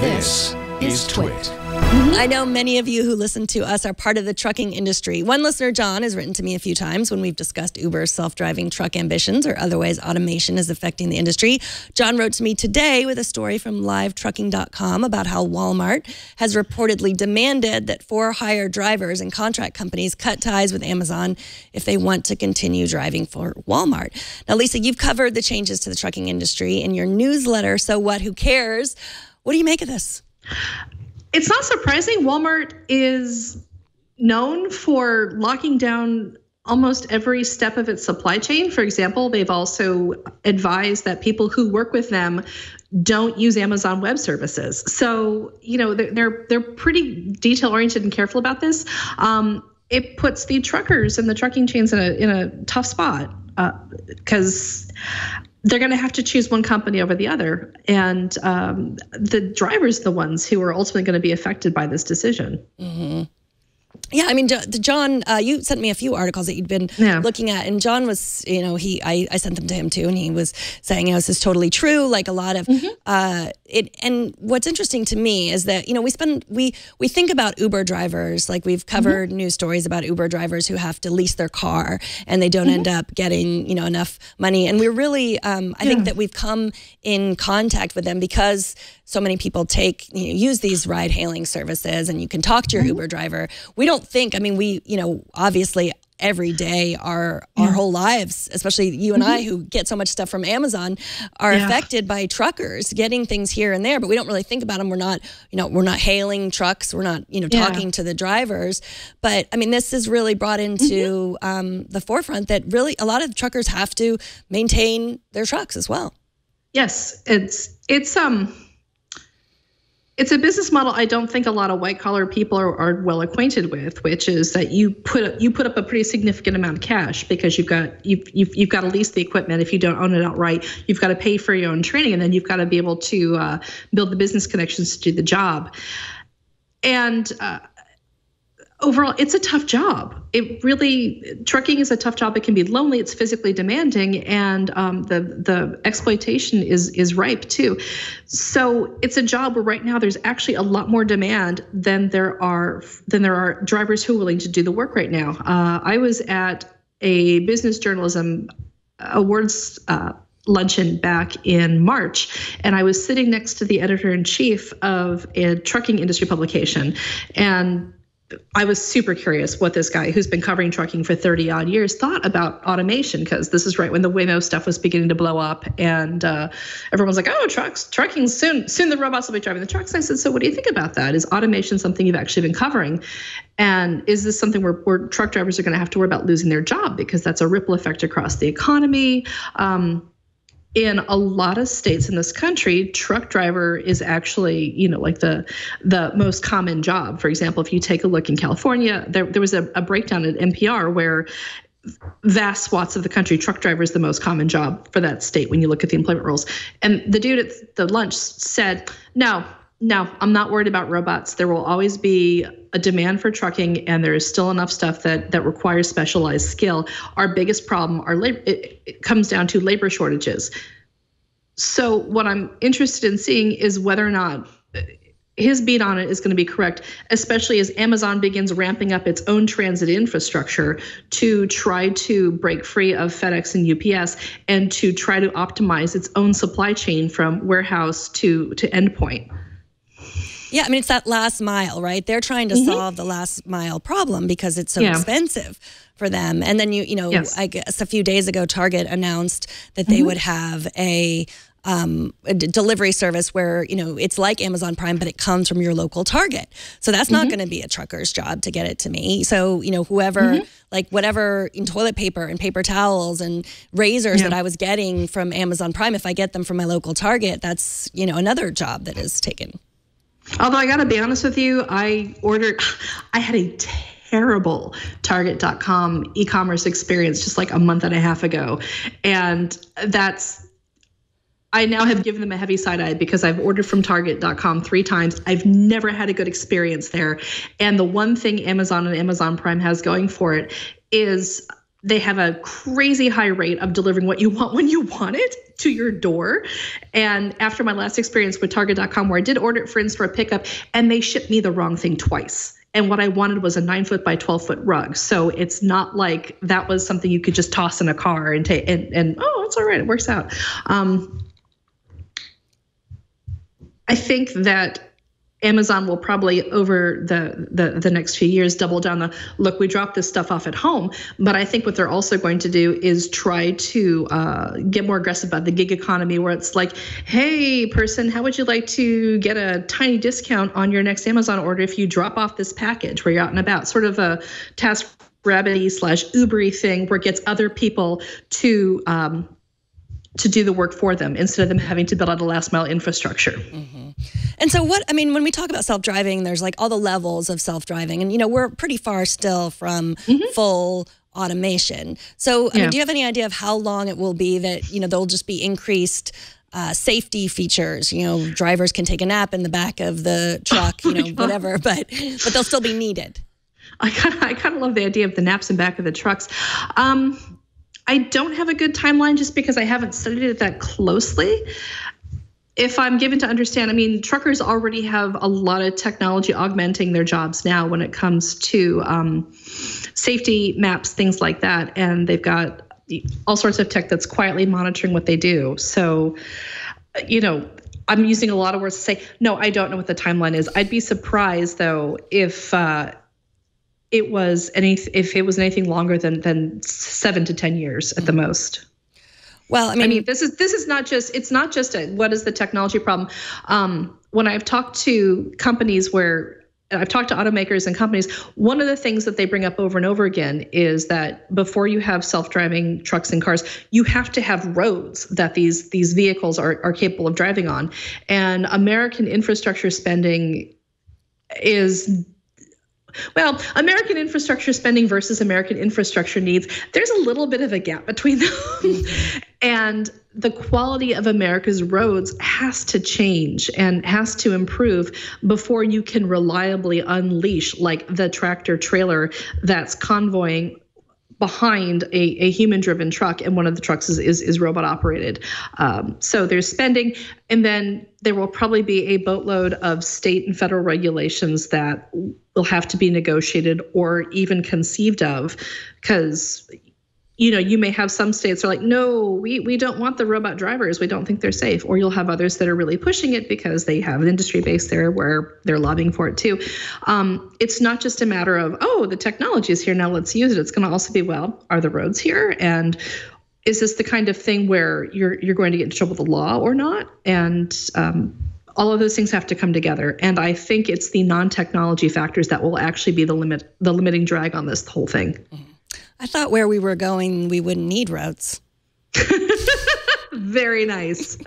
This is TWiT. I know many of you who listen to us are part of the trucking industry. One listener, John, has written to me a few times when we've discussed Uber's self-driving truck ambitions or other ways automation is affecting the industry. John wrote to me today with a story from livetrucking.com about how Walmart has reportedly demanded that for-hire drivers and contract companies cut ties with Amazon if they want to continue driving for Walmart. Now, Lisa, you've covered the changes to the trucking industry in your newsletter, So What, Who Cares? What do you make of this? It's not surprising. Walmart is known for locking down almost every step of its supply chain. For example, they've also advised that people who work with them don't use Amazon Web Services. So, you know, they're pretty detail-oriented and careful about this. It puts the truckers and the trucking chains in a tough spot because they're going to have to choose one company over the other. And the drivers are the ones who are ultimately going to be affected by this decision. Mm-hmm. Yeah, I mean, John, you sent me a few articles that you'd been looking at, and John was, you know, I sent them to him too, and he was saying, you know, this is totally true. Like a lot of it. And what's interesting to me is that, you know, we think about Uber drivers, like we've covered news stories about Uber drivers who have to lease their car and they don't end up getting, you know, enough money. And we're really, I think that we've come in contact with them because so many people use these ride hailing services, and you can talk to your Uber driver. We don't think, I mean, we, you know, obviously every day our whole lives, especially you and I who get so much stuff from Amazon, are affected by truckers getting things here and there, but we don't really think about them. We're not, you know, we're not hailing trucks. We're not, you know, talking to the drivers. But I mean, this is really brought into the forefront that really a lot of truckers have to maintain their trucks as well. Yes, it's a business model I don't think a lot of white collar people are well acquainted with, which is that you put up a pretty significant amount of cash because you've got to lease the equipment. If you don't own it outright, you've got to pay for your own training, and then you've got to be able to build the business connections to do the job. And overall, it's a tough job. Trucking is a tough job. It can be lonely. It's physically demanding, and the exploitation is ripe too. So it's a job where right now there's actually a lot more demand than there are drivers who are willing to do the work right now. I was at a business journalism awards luncheon back in March, and I was sitting next to the editor-in-chief of a trucking industry publication, and I was super curious what this guy who's been covering trucking for 30 odd years thought about automation, because this is right when the Waymo stuff was beginning to blow up, and everyone's like, oh, trucking soon the robots will be driving the trucks. I said, so what do you think about that? Is automation something you've actually been covering? And is this something where truck drivers are going to have to worry about losing their job, because that's a ripple effect across the economy? In a lot of states in this country, truck driver is actually, you know, like the most common job. For example, if you take a look in California, there was a breakdown at NPR where vast swaths of the country, truck driver is the most common job for that state when you look at the employment rolls. And the dude at the lunch said, no, I'm not worried about robots. There will always be a demand for trucking, and there is still enough stuff that requires specialized skill. Our biggest problem, it comes down to labor shortages. So what I'm interested in seeing is whether or not his beat on it is going to be correct, especially as Amazon begins ramping up its own transit infrastructure to try to break free of FedEx and UPS and to try to optimize its own supply chain from warehouse to endpoint. Yeah, I mean, it's that last mile, right? They're trying to solve the last mile problem because it's so expensive for them. And then, I guess a few days ago, Target announced that they would have a delivery service where, it's like Amazon Prime, but it comes from your local Target. So that's not going to be a trucker's job to get it to me. So, whoever, like whatever in toilet paper and paper towels and razors that I was getting from Amazon Prime, if I get them from my local Target, that's, another job that is taken. Although I got to be honest with you, I had a terrible Target.com e-commerce experience just like a month and a half ago. And I now have given them a heavy side eye because I've ordered from Target.com 3 times. I've never had a good experience there. And the one thing Amazon and Amazon Prime has going for it is they have a crazy high rate of delivering what you want when you want it. to your door. And after my last experience with Target.com, where I did order it for in-store pickup, and they shipped me the wrong thing twice. And what I wanted was a 9-foot by 12-foot rug. So it's not like that was something you could just toss in a car and take and oh, it's all right, it works out. I think that Amazon will probably over the next few years double down the look, we drop this stuff off at home. But I think what they're also going to do is try to get more aggressive about the gig economy, where it's like, hey, person, how would you like to get a tiny discount on your next Amazon order if you drop off this package where you're out and about? Sort of a TaskRabbit-y/Uber-y thing where it gets other people to do the work for them instead of them having to build out a last mile infrastructure. Mm-hmm. And so when we talk about self-driving, there's like all the levels of self-driving, and we're pretty far still from full automation. So I mean, do you have any idea of how long it will be that, there'll just be increased safety features? Drivers can take a nap in the back of the truck, whatever, but they'll still be needed. I kind of love the idea of the naps in back of the trucks. I don't have a good timeline just because I haven't studied it that closely. If I'm given to understand, I mean, truckers already have a lot of technology augmenting their jobs now when it comes to safety maps, things like that. And they've got all sorts of tech that's quietly monitoring what they do. So, I'm using a lot of words to say, no, I don't know what the timeline is. I'd be surprised, though, if it was anything longer than 7 to 10 years at the most. Well, I mean, this is not just, it's not just what is the technology problem. When I've talked to companies I've talked to automakers and companies, one of the things that they bring up over and over again is that before you have self-driving trucks and cars, you have to have roads that these vehicles are capable of driving on. And American infrastructure spending is, well, American infrastructure spending versus American infrastructure needs, there's a little bit of a gap between them. And the quality of America's roads has to change and has to improve before you can reliably unleash like the tractor trailer that's convoying behind a human-driven truck, and one of the trucks is robot operated. So there's spending, and then there will probably be a boatload of state and federal regulations that will have to be negotiated or even conceived of, because you may have some states that are like, no, we don't want the robot drivers. We don't think they're safe. Or you'll have others that are really pushing it because they have an industry base there where they're lobbying for it too. It's not just a matter of, oh, the technology is here, now let's use it. It's going to also be, well, are the roads here? And is this the kind of thing where you're going to get in trouble with the law or not? And all of those things have to come together. And I think it's the non-technology factors that will actually be the limiting drag on this whole thing. Mm-hmm. I thought where we were going, we wouldn't need roads. Very nice.